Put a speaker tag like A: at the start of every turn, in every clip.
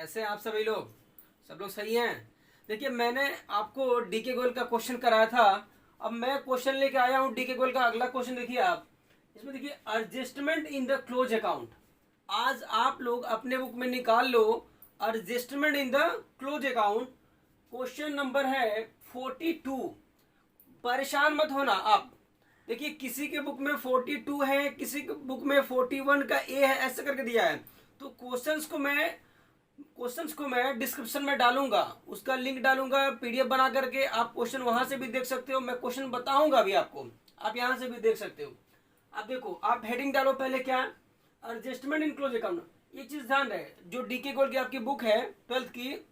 A: कैसे हैं आप सभी लोग? सब लोग सही हैं? देखिए, मैंने आपको डीके गोयल का क्वेश्चन कराया था। अब मैं क्वेश्चन लेके आया हूँ डीके गोयल का अगला क्वेश्चन। देखिए आप इसमें, देखिए adjustment in the close account. आज आप लोग अपने बुक में निकाल लो adjustment in the close account. Question number है 42। परेशान मत होना आप। देखिए, किसी के बुक में 42 है, किसी के बुक में 41 का ए है, ऐसे करके दिया है। तो क्वेश्चंस को मैं डिस्क्रिप्शन में डालूंगा, उसका लिंक डालूंगा पीडीएफ बना करके। आप क्वेश्चन वहां से भी देख सकते हो, मैं क्वेश्चन बताऊंगा भी आपको, आप यहां से भी देख सकते हो। आप देखो, आप हेडिंग डालो पहले, क्या एडजस्टमेंट इन क्लोज अकाउंट। ये चीज ध्यान रहे, जो डीके गोल्ड की आपकी बुक है 12th की,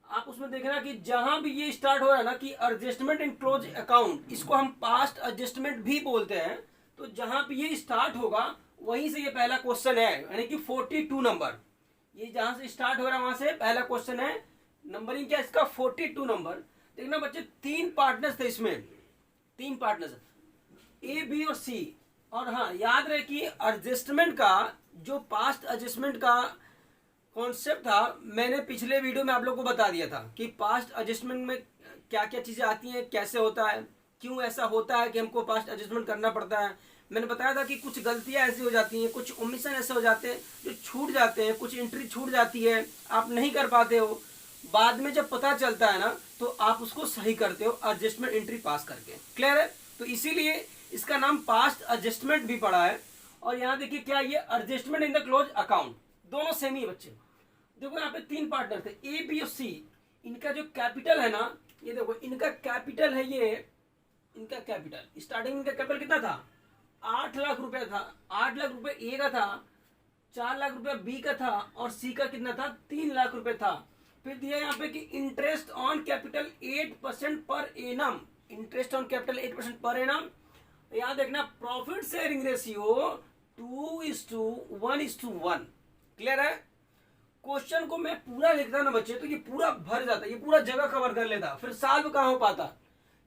A: आप उसमें देखना कि जहां भी ये स्टार्ट हो रहा है ना कि एडजस्टमेंट इन क्लोज अकाउंट, इसको हम पास्ट एडजस्टमेंट भी बोलते हैं। तो जहां भी ये स्टार्ट होगा वहीं से ये पहला क्वेश्चन है, यानी कि 42 नंबर। ये जहां से स्टार्ट हो रहा है वहां से पहला क्वेश्चन है। नंबरिंग क्या इसका? 42 नंबर। देखना बच्चे, 3 पार्टनर्स थे इसमें, 3 पार्टनर्स, ए बी और सी। और हाँ, याद रहे कि एडजस्टमेंट का जो पास्ट एडजस्टमेंट का कॉन्सेप्ट था, मैंने पिछले वीडियो में आप लोग को बता दिया था कि पास्ट एडजस्टमेंट में क्या क्या चीजें आती हैं, कैसे होता है, क्यों ऐसा होता है कि हमको पास्ट एडजस्टमेंट करना पड़ता है। मैंने बताया था कि कुछ गलतियां ऐसी हो जाती हैं, कुछ ओमिशन ऐसे हो जाते हैं जो छूट जाते हैं, कुछ एंट्री छूट जाती है, आप नहीं कर पाते हो। बाद में जब पता चलता है ना, तो आप उसको सही करते हो एडजस्टमेंट एंट्री पास करके। क्लियर है? तो इसीलिए इसका नाम पास्ट एडजस्टमेंट भी पड़ा है। और यहाँ देखिए क्या, ये adjustment in the close account, दोनों सेम ही बच्चे। देखो यहाँ पे 3 पार्टनर थे, ए बी और सी। इनका जो कैपिटल है ना, ये देखो इनका कैपिटल है, ये इनका कैपिटल स्टार्टिंग, इनका कैपिटल कितना था? 8 लाख रुपया था। 8 लाख रुपए ए का था, 4 लाख रुपया बी का था, और सी का कितना था? 3 लाख रुपए था। फिर दिया यहाँ पे कि interest on capital 8% per annum. Interest on capital 8% per annum. यहाँ देखना प्रॉफिट शेयरिंग रेशियो 2:1:1। क्लियर है? क्वेश्चन को मैं पूरा लिखता ना बच्चे, तो ये पूरा भर जाता, ये पूरा जगह कवर कर लेता, फिर सॉल्व कहाँ हो पाता।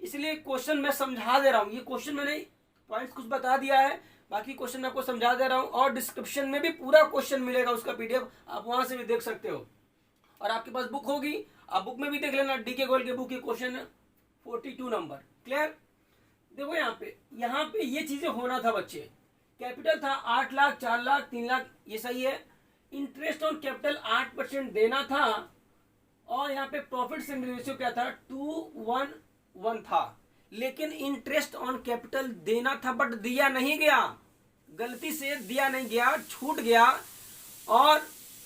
A: इसलिए क्वेश्चन मैं समझा दे रहा हूँ। ये क्वेश्चन मैंने पॉइंट्स कुछ बता दिया है, बाकी क्वेश्चन मैं आपको समझा दे रहा हूँ। और डिस्क्रिप्शन में भी पूरा क्वेश्चन मिलेगा, उसका पीडीएफ आप वहां से भी देख सकते हो। और आपके पास बुक होगी, आप बुक में भी देख लेना, डीके गोयल के बुक के क्वेश्चन 42 नंबर। क्लियर? देखो यहाँ पे ये चीजें होना था बच्चे। कैपिटल था 8 लाख, 4 लाख, 3 लाख, ये सही है। इंटरेस्ट ऑन कैपिटल 8% देना था, और यहाँ पे प्रॉफिट शेयरिंग रेशियो क्या था? 2:1:1 था। लेकिन इंटरेस्ट ऑन कैपिटल देना था बट दिया नहीं गया, गलती से दिया नहीं गया, छूट गया। और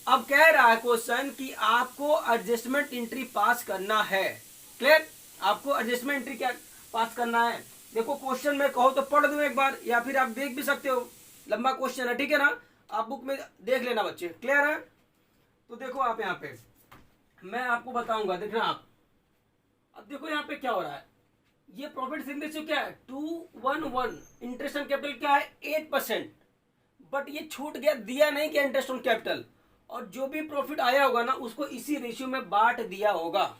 A: अब कह रहा है क्वेश्चन कि आपको एडजस्टमेंट एंट्री पास करना है। क्लियर? आपको एडजस्टमेंट एंट्री क्या पास करना है? देखो क्वेश्चन में कहो तो पढ़ दो एक बार, या फिर आप देख भी सकते हो, लंबा क्वेश्चन है, ठीक है ना? आप बुक में देख लेना बच्चे। क्लियर है? तो देखो आप यहाँ पे मैं आपको बताऊंगा, देखना आप। अब देखो यहाँ पे क्या हो रहा है, ये प्रॉफिट शेयरिंग रेशियो क्या है? 2:1:1। इंटरेस्ट ऑन कैपिटल क्या है? 8%। बट ये छूट गया, दिया नहीं गया इंटरेस्ट ऑन कैपिटल। और जो भी प्रॉफिट आया होगा ना, उसको इसी रेशियो में बांट दिया होगा।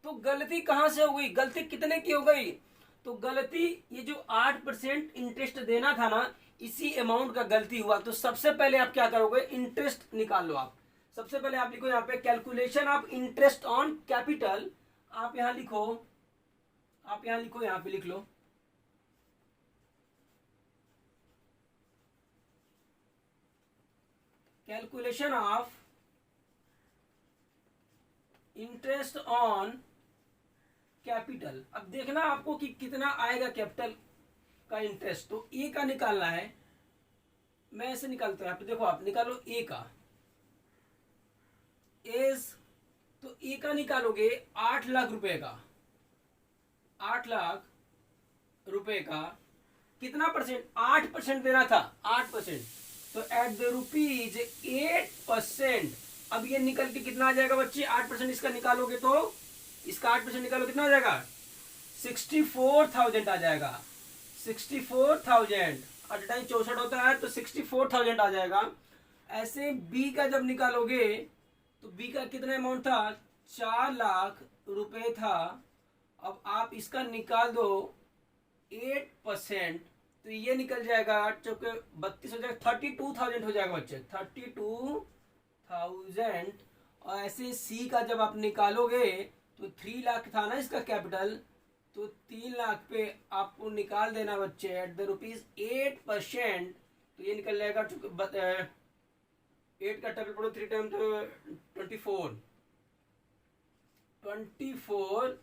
A: तो गलती कहां से हो गई? गलती कितने की हो गई? तो गलती, ये जो 8% इंटरेस्ट देना था ना, इसी अमाउंट का गलती हुआ। तो सबसे पहले आप क्या करोगे? इंटरेस्ट निकाल लो आप। सबसे पहले आप लिखो यहाँ पे calculation of interest on capital. आप यहाँ लिखो, आप यहाँ लिखो, यहाँ पे लिख लो calculation of interest on capital. अब देखना आपको कि कितना आएगा कैपिटल का इंटरेस्ट। तो ए का निकालना है, मैं ऐसे निकालता हूं। यहाँ पे देखो, आप निकालो ए का एज। तो ए का निकालोगे 8 लाख रुपए का, 8 लाख रुपए का कितना परसेंट? 8% देना था, 8%। तो एट द रुपीज 8%। अब ये निकल के कितना आ जाएगा बच्चे? 8% इसका निकालोगे तो, इसका 8% निकालो, कितना आ जाएगा? 64,000 आ जाएगा। 64,000। 8 टाइम 64 होता है, तो 64,000 आ जाएगा। ऐसे बी का जब निकालोगे, तो बी का कितना अमाउंट था? 4 लाख रुपए था। अब आप इसका निकाल दो 8%, तो ये निकल जाएगा, चूंकि 32 हो जाएगा, 32,000 हो जाएगा बच्चे, 32,000। और ऐसे सी का जब आप निकालोगे तो 3 लाख था ना इसका कैपिटल, तो 3 लाख पे आपको निकाल देना बच्चे एट द ₹8, तो ये निकल जाएगा 8 का टर्म पढ़ो 3 टाइम तो 24,000।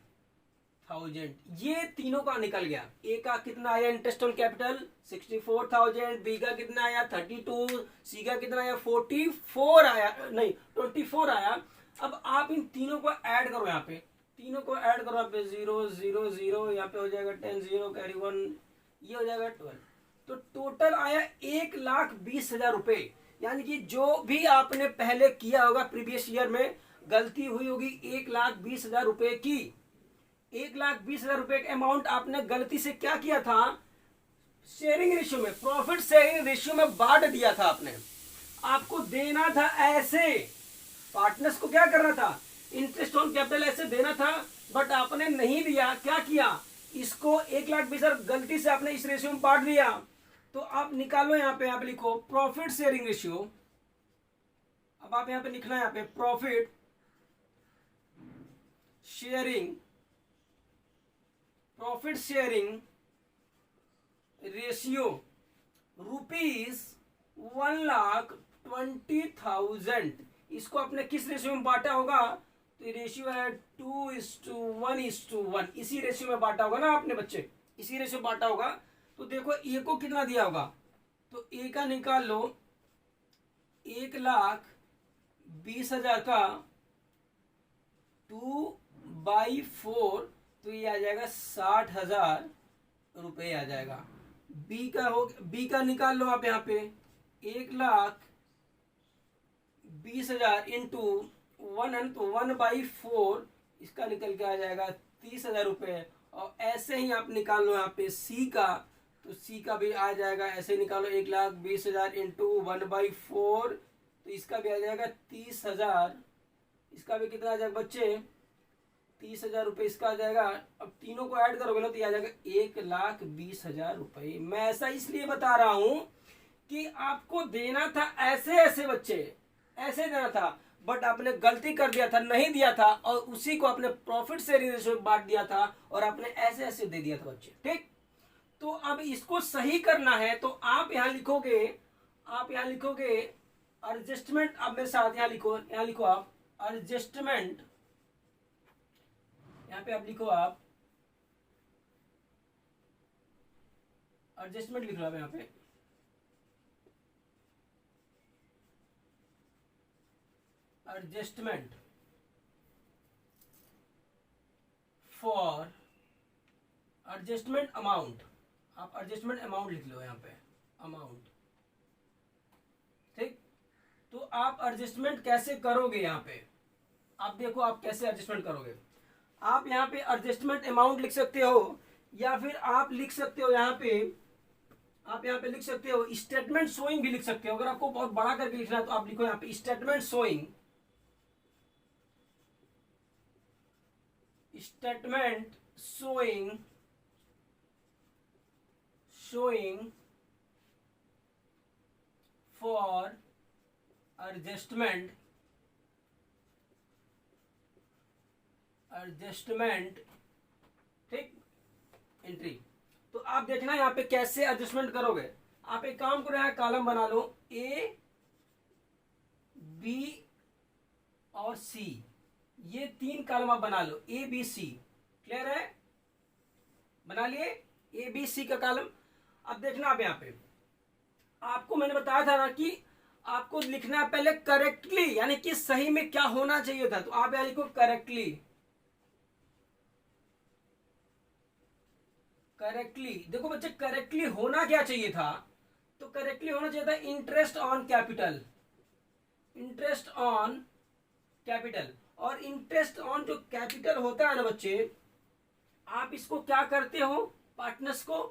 A: ये तीनों का निकल गया। ए का कितना आया इंटरेस्ट ऑन कैपिटल 64,000, बी का कितना आया 32, सी का कितना आया 44 आया, नहीं 24 आया। अब आप इन तीनों को ऐड करो, यहाँ पे तीनों को ऐड करो, यहाँ पे 0 0 0, यहाँ पे हो जाएगा 10 0 कैरी 1, ये हो जाएगा 12। तो टोटल आया 1,20,000 रुपए। यानी कि जो भी आपने पहले किया होगा प्रीवियस ईयर में गलती हुई होगी 1,20,000 रुपए की, 1,20,000 रुपए का अमाउंट आपने गलती से क्या किया था, शेयरिंग रेशियो में, प्रॉफिट शेयरिंग रेशियो में बांट दिया था। आपने आपको देना था ऐसे, पार्टनर्स को क्या करना था, इंटरेस्ट ऑन कैपिटल ऐसे देना था, बट आपने नहीं दिया। क्या किया, इसको 1,20,000 गलती से आपने इस रेशियो में बांट दिया। तो आप निकालो, यहाँ पे लिखो प्रॉफिट शेयरिंग रेशियो। अब आप यहाँ पे लिखना है, यहाँ पे प्रॉफिट शेयरिंग रेशियो ₹1,20,000। इसको आपने किस रेशियो में बांटा होगा, तो ये रेशियो है 2:1:1, इसी रेशियो में बांटा होगा ना आपने बच्चे, इसी रेशियो बांटा होगा। तो देखो ए को कितना दिया होगा, तो ए का निकाल लो, 1,20,000 का 2/4, तो ये आ जाएगा 60,000 रुपये आ जाएगा। बी का निकाल लो आप, यहाँ पे 1,20,000 इंटू 1/4, इसका निकल के आ जाएगा 30,000 रुपये। और ऐसे ही आप निकाल लो यहाँ पे सी का, तो सी का भी आ जाएगा, ऐसे निकालो 1,20,000 इंटू 1/4, तो इसका भी आ जाएगा 30,000। इसका भी कितना आ जाएगा बच्चे, 30,000 रुपये इसका आ जाएगा। अब तीनों को ऐड करोगे ना तो ये आ जाएगा 1,20,000 रुपये। मैं ऐसा इसलिए बता रहा हूं कि आपको देना था ऐसे ऐसे बच्चे, ऐसे देना था, बट आपने गलती कर दिया था, नहीं दिया था, और उसी को आपने प्रॉफिट शेयरिंग रेशियो में बांट दिया था, और आपने ऐसे ऐसे दे दिया था बच्चे। ठीक, तो अब इसको सही करना है, तो आप यहाँ लिखोगे एडजस्टमेंट। अब मेरे साथ यहाँ लिखो आप एडजस्टमेंट, यहाँ पे आप लिखो आप एडजस्टमेंट, लिख लो आप यहाँ पे एडजस्टमेंट फॉर एडजस्टमेंट अमाउंट। आप एडजस्टमेंट अमाउंट लिख लो यहाँ पे, अमाउंट। ठीक, तो आप एडजस्टमेंट कैसे करोगे, यहाँ पे आप देखो आप कैसे एडजस्टमेंट करोगे। आप यहाँ पे एडजस्टमेंट अमाउंट लिख सकते हो, या फिर आप लिख सकते हो यहाँ पे, आप यहाँ पे लिख सकते हो स्टेटमेंट शोइंग भी लिख सकते हो। अगर आपको बहुत बड़ा करके लिखना है तो आप लिखो यहाँ पे स्टेटमेंट शोइंग, फॉर एडजस्टमेंट, ठीक, एंट्री। तो आप देखना यहाँ पे कैसे एडजस्टमेंट करोगे। आप एक काम करो, यहाँ कॉलम बना लो ए, बी और सी, ये 3 कॉलम आप बना लो, ए बी सी। क्लियर है, बना लिए ए बी सी का कॉलम। अब देखना आप यहाँ पे, आपको मैंने बताया था ना कि आपको लिखना है पहले करेक्टली, यानी कि सही में क्या होना चाहिए था। तो आप यहाँ लिखो करेक्टली, देखो बच्चे करेक्टली होना क्या चाहिए था, तो करेक्टली होना चाहिए था इंटरेस्ट ऑन कैपिटल, और इंटरेस्ट ऑन जो कैपिटल होता है ना बच्चे, आप इसको क्या करते हो, पार्टनर्स को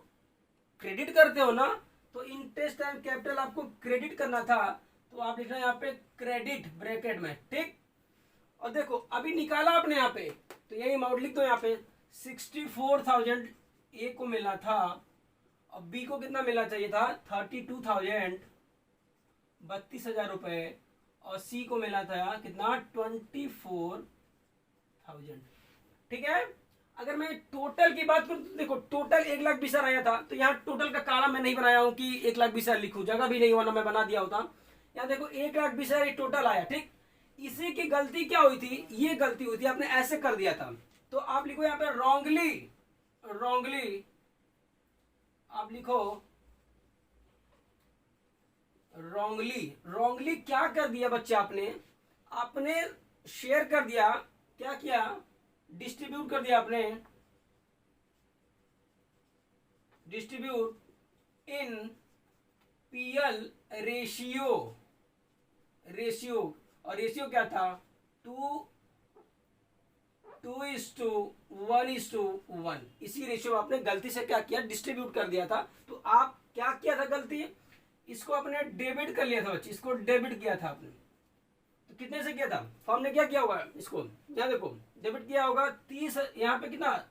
A: क्रेडिट करते हो ना, तो इंटरेस्ट ऑन कैपिटल आपको क्रेडिट करना था, तो आप लिखना यहाँ पे क्रेडिट ब्रैकेट में। ठीक, और देखो अभी निकाला आपने यहाँ पे, तो यही अमाउंट लिख दो यहाँ पे 64,000 ए को मिलना था, और बी को कितना मिलना चाहिए था 32,000, 32,000 रुपए, और सी को मिला था कितना 24,000। ठीक है। अगर मैं टोटल की बात करूं तो देखो टोटल 1,20,000 आया था, तो यहाँ टोटल का काला मैं नहीं बनाया हूं कि 1,20,000 लिखूं, जगह भी नहीं हुआ ना मैं बना दिया होता। यहाँ देखो 1,20,000 टोटल आया। ठीक, इसी की गलती क्या हुई थी, ये गलती हुई थी, आपने ऐसे कर दिया था। तो आप लिखो यहाँ पे रॉन्गली, रॉन्गली आप लिखो रॉन्गली। रॉन्गली क्या कर दिया बच्चे, आपने शेयर कर दिया, क्या किया, डिस्ट्रीब्यूट कर दिया आपने, डिस्ट्रीब्यूट इन पीएल रेशियो, रेशियो, और रेशियो क्या था 2:1:1। इसी रेशियो आपने गलती से क्या किया, डिस्ट्रीब्यूट कर दिया था। तो आप क्या किया था गलती, इसको आपने डेबिट कर लिया था बच्चे, इसको डेबिट किया था आपने। तो कितने से किया था, फॉर्म ने क्या किया होगा इसको, यहाँ देखो डेबिट किया होगा 30, यहाँ पे कितना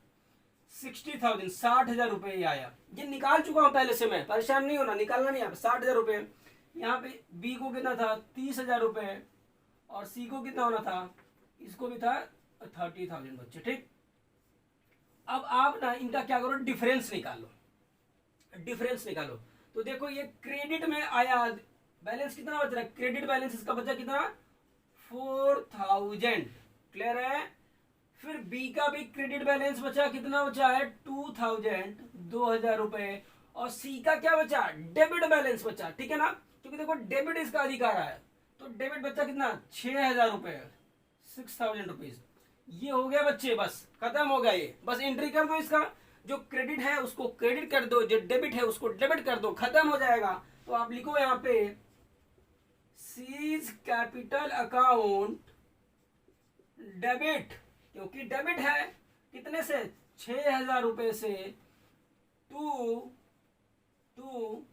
A: 60,000, 60,000 रुपए ये आया। ये निकाल चुका हूं पहले से, मैं परेशान नहीं होना, निकालना नहीं, यहाँ पे 60,000 रुपए। यहाँ पे बी को कितना था 30,000 रुपए, और सी को कितना होना था, इसको भी था 30,000 बच्चे। ठीक, अब आप ना इनका क्या करो, डिफरेंस निकालो, डिफरेंस निकालो। तो देखो ये क्रेडिट में आया, बैलेंस कितना बच रहा है, क्रेडिट बैलेंस इसका बचा कितना 4,000। क्लियर है। फिर बी का भी क्रेडिट बैलेंस बचा, कितना बचा है 2,000, 2,000 रुपए। और सी का क्या बचा, डेबिट बैलेंस बचा। ठीक है ना, क्योंकि देखो डेबिट इसका अधिकार है, तो डेबिट बचा कितना 6,000 रुपए, 6,000 रुपीज। ये हो गया बच्चे, बस खत्म हो गया ये। बस एंट्री कर दो, इसका जो क्रेडिट है उसको क्रेडिट कर दो, जो डेबिट है उसको डेबिट कर दो, खत्म हो जाएगा। तो आप लिखो यहाँ पे सीज कैपिटल अकाउंट डेबिट, क्योंकि डेबिट है कितने से 6,000 रुपए से, to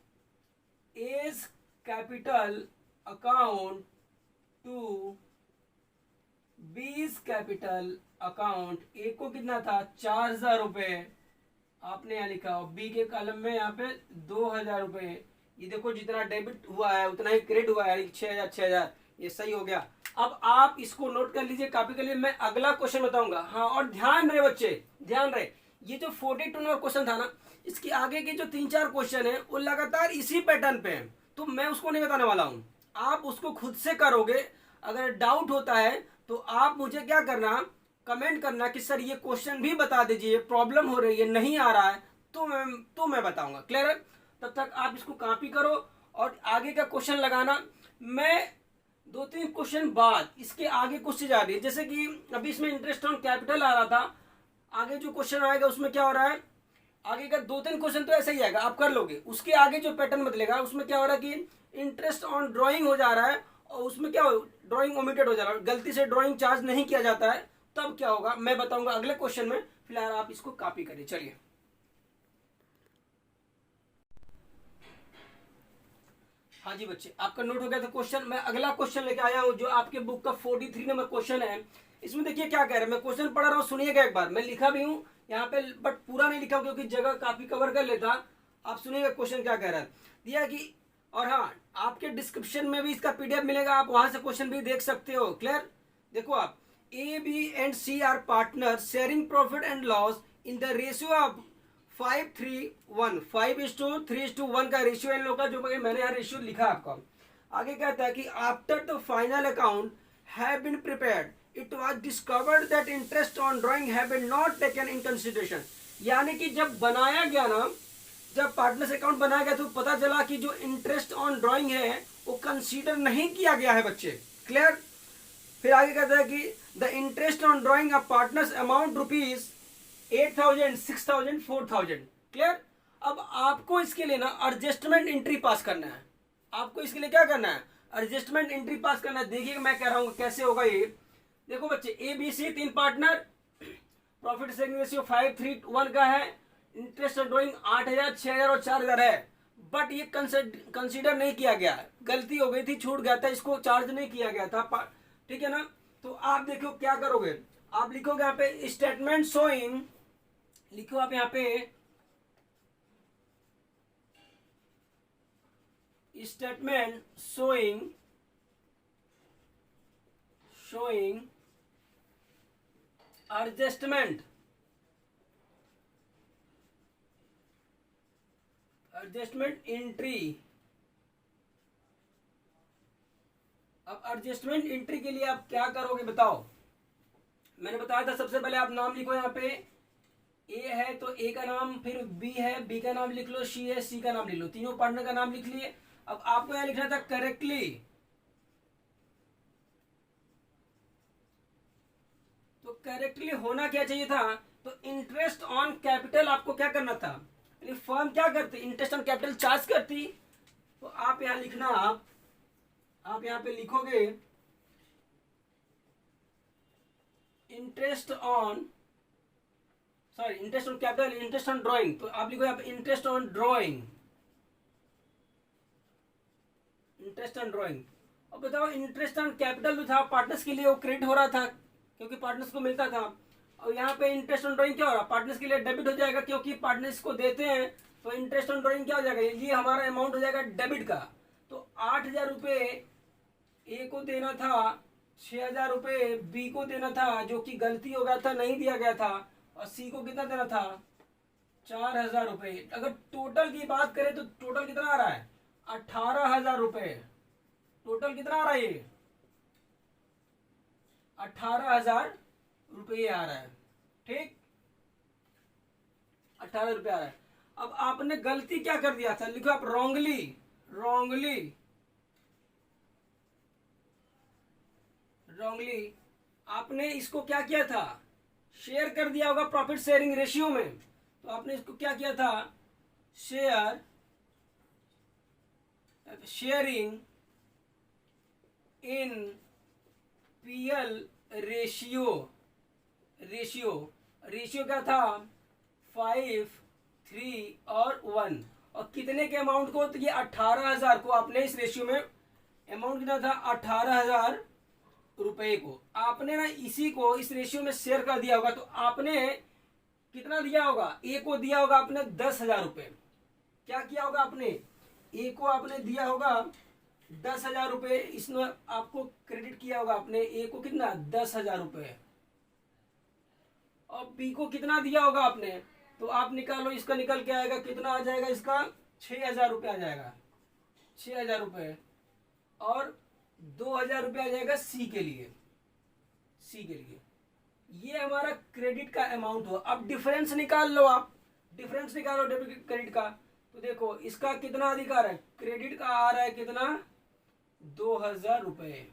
A: A's capital account to B's capital account. A को कितना था 4,000 रुपए आपने यहाँ लिखा, और बी के कॉलम में यहाँ पे 2,000 रुपए। ये देखो जितना डेबिट हुआ है उतना ही क्रेडिट हुआ है, 6,000 6,000, ये सही हो गया। अब आप इसको नोट कर लीजिए कॉपी कर लीजिए, मैं अगला क्वेश्चन बताऊंगा। हाँ, और ध्यान रहे बच्चे, ध्यान रहे, ये जो 42 नंबर क्वेश्चन था ना, इसके आगे के जो 3-4 क्वेश्चन है वो लगातार इसी पैटर्न पे है, तो मैं उसको नहीं बताने वाला हूँ, आप उसको खुद से करोगे। अगर डाउट होता है तो आप मुझे क्या करना, कमेंट करना कि सर ये क्वेश्चन भी बता दीजिए, प्रॉब्लम हो रही है, नहीं आ रहा है, तो मैं बताऊंगा। क्लियर है। तब तक आप इसको कॉपी करो और आगे का क्वेश्चन लगाना। मैं 2-3 क्वेश्चन बाद इसके आगे क्वेश्चन आ रही है, जैसे कि अभी इसमें इंटरेस्ट ऑन कैपिटल आ रहा था, आगे जो क्वेश्चन आएगा उसमें क्या हो रहा है, आगे का 2-3 क्वेश्चन तो ऐसा ही आएगा, आप कर लोगे। उसके आगे जो पैटर्न बदलेगा उसमें क्या हो रहा है कि इंटरेस्ट ऑन ड्राइंग हो जा रहा है, और उसमें क्या हो, ड्राइंग ओमिटेड हो जा रहा है, गलती से ड्राइंग चार्ज नहीं किया जाता है, तब क्या होगा मैं बताऊंगा अगले क्वेश्चन में। फिलहाल आप इसको कॉपी करिए। चलिए, हाँ जी बच्चे, आपका नोट हो गया था क्वेश्चन। मैं अगला क्वेश्चन लेके आया हूं जो आपके बुक का 43 नंबर क्वेश्चन है। इसमें देखिए क्या कह रहे हैं, मैं क्वेश्चन पढ़ रहा हूँ, सुनिएगा एक बार। मैं लिखा भी हूँ यहाँ पे, बट पूरा नहीं लिखा क्योंकि जगह काफी कवर कर लेता। आप सुनिएगा क्वेश्चन क्या कह रहा है, दिया कि, और हाँ आपके डिस्क्रिप्शन में भी इसका पीडीएफ मिलेगा, आप वहां से क्वेश्चन भी देख सकते हो। क्लियर। देखो आप, A B and C are partner sharing profit and loss in the ratio of 5:3:1, 5:3:1 का रेशियो इन लोगों का, जो मैंने यहाँ रेशियो लिखा आपका। आगे कहता है कि after the final account have been prepared it was discovered that interest on drawing have been not taken in consideration. यानी कि जब बनाया गया ना, जब पार्टनर्स अकाउंट बनाया गया तो पता चला कि जो इंटरेस्ट ऑन ड्राइंग है वो कंसीडर नहीं किया गया है बच्चे। क्लियर। फिर आगे कहता है कि the interest on drying of partners amount rupees 8,000, 6,000, 4,000। Clear. अब आपको इसके लिए ना एडजस्टमेंट एंट्री पास करना है, आपको इसके लिए क्या करना है, एडजस्टमेंट एंट्री पास करना है। देखिए मैं कह रहा हूं कैसे होगा ये। देखो बच्चे, A B C 3 partner, profit sharing ratio 5:3:1 का है, इंटरेस्ट ऑन ड्राइंग 8,000, 6,000 और 4,000 है, बट ये कंसीडर नहीं किया गया, गलती हो गई थी, छूट गया था, इसको चार्ज नहीं किया गया था। ठीक है ना। तो आप देखो क्या करोगे, आप लिखोगे यहाँ पे स्टेटमेंट शोइंग, लिखो आप यहाँ पे statement showing showing adjustment entry। अब एडजस्टमेंट एंट्री के लिए आप क्या करोगे बताओ। मैंने बताया था सबसे पहले आप नाम लिखो, यहाँ पे ए है तो ए का नाम, फिर बी है, बी का नाम लिख लो, सी है, सी का नाम लिख लो, तीनों पार्टनर का नाम लिख लिए। अब आपको यहाँ लिखना था करेक्टली, तो करेक्टली होना क्या चाहिए था, तो इंटरेस्ट ऑन कैपिटल आपको क्या करना था, फर्म क्या करती, इंटरेस्ट ऑन कैपिटल चार्ज करती। तो आप यहाँ लिखना, आप यहाँ पे लिखोगे interest on capital, interest on drawing, तो आप लिखो यहाँ पे interest on drawing, interest on drawing. अब बताओ इंटरेस्ट ऑन कैपिटल जो था पार्टनर्स के लिए वो क्रेडिट हो रहा था क्योंकि पार्टनर्स को मिलता था, और यहाँ पे इंटरेस्ट ऑन ड्राइंग क्या हो रहा, पार्टनर्स के लिए डेबिट हो जाएगा क्योंकि पार्टनर्स को देते हैं, तो इंटरेस्ट ऑन ड्राइंग क्या हो जाएगा, ये हमारा अमाउंट हो जाएगा डेबिट का। तो 8,000 रुपये ए को देना था, 6,000 रुपये बी को देना था जो कि गलती हो गया था, नहीं दिया गया था, और सी को कितना देना था, 4,000 रुपये। अगर टोटल की बात करें तो टोटल कितना आ रहा है, 18,000 रुपये। टोटल कितना आ रहा है, ये 18,000 रुपये आ रहा है, ठीक, 18,000 रुपये आ रहा है। अब आपने गलती क्या कर दिया था, लिखो आप रॉन्गली आपने इसको क्या किया था, शेयर कर दिया होगा प्रॉफिट शेयरिंग रेशियो में। तो आपने इसको क्या किया था, शेयरिंग इन पीएल रेशियो क्या था, 5, 3 और 1, और कितने के अमाउंट को, तो ये 18,000 को आपने इस रेशियो में अमाउंट कितना था, 18,000 रुपए को आपने ना इसी को इस रेशियो में शेयर कर दिया होगा। तो आपने कितना दिया होगा, ए को दिया होगा आपने 10,000 रुपये। क्या किया होगा आपने, ए को आपने दिया होगा 10,000 रुपये, इसमें आपको क्रेडिट किया होगा आपने ए को कितना, 10,000 रुपये, और बी को कितना दिया होगा आपने, तो आप निकालो, इसका निकल के आएगा कितना आ जाएगा, इसका 6,000 रुपये आ जाएगा, 6,000 रुपये, और 2,000 रुपये आ जाएगा सी के लिए। ये हमारा क्रेडिट का अमाउंट हो। अब डिफरेंस निकाल लो, आप डिफरेंस निकालो डेबिट क्रेडिट का। तो देखो इसका कितना अधिकार है, क्रेडिट का आ रहा है कितना, 2,000 रुपये,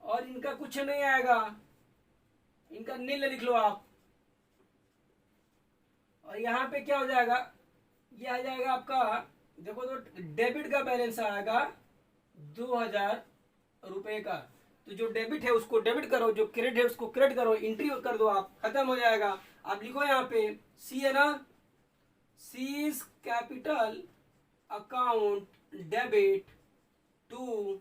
A: और इनका कुछ नहीं आएगा, इनका नील लिख लो आप, और यहाँ पे क्या हो जाएगा, ये आ जाएगा आपका, देखो तो डेबिट का बैलेंस आएगा 2,000 रुपये का। तो जो डेबिट है उसको डेबिट करो, जो क्रेडिट है उसको क्रेडिट करो, एंट्री कर दो, आप खत्म हो जाएगा। आप लिखो यहाँ पे सी है ना, C is capital account debit to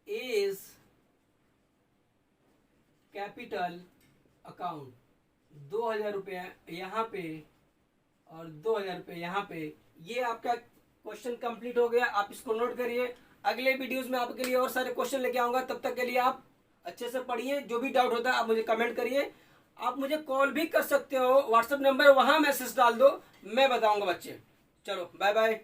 A: is capital account. 2,000 रुपये यहाँ पे और 2,000 रुपये यहाँ पे। ये आपका क्वेश्चन कंप्लीट हो गया, आप इसको नोट करिए। अगले वीडियोस में आपके लिए और सारे क्वेश्चन लेके आऊंगा, तब तक के लिए आप अच्छे से पढ़िए। जो भी डाउट होता है आप मुझे कमेंट करिए, आप मुझे कॉल भी कर सकते हो, व्हाट्सएप नंबर वहां मैसेज डाल दो, मैं बताऊंगा बच्चे। चलो बाय बाय।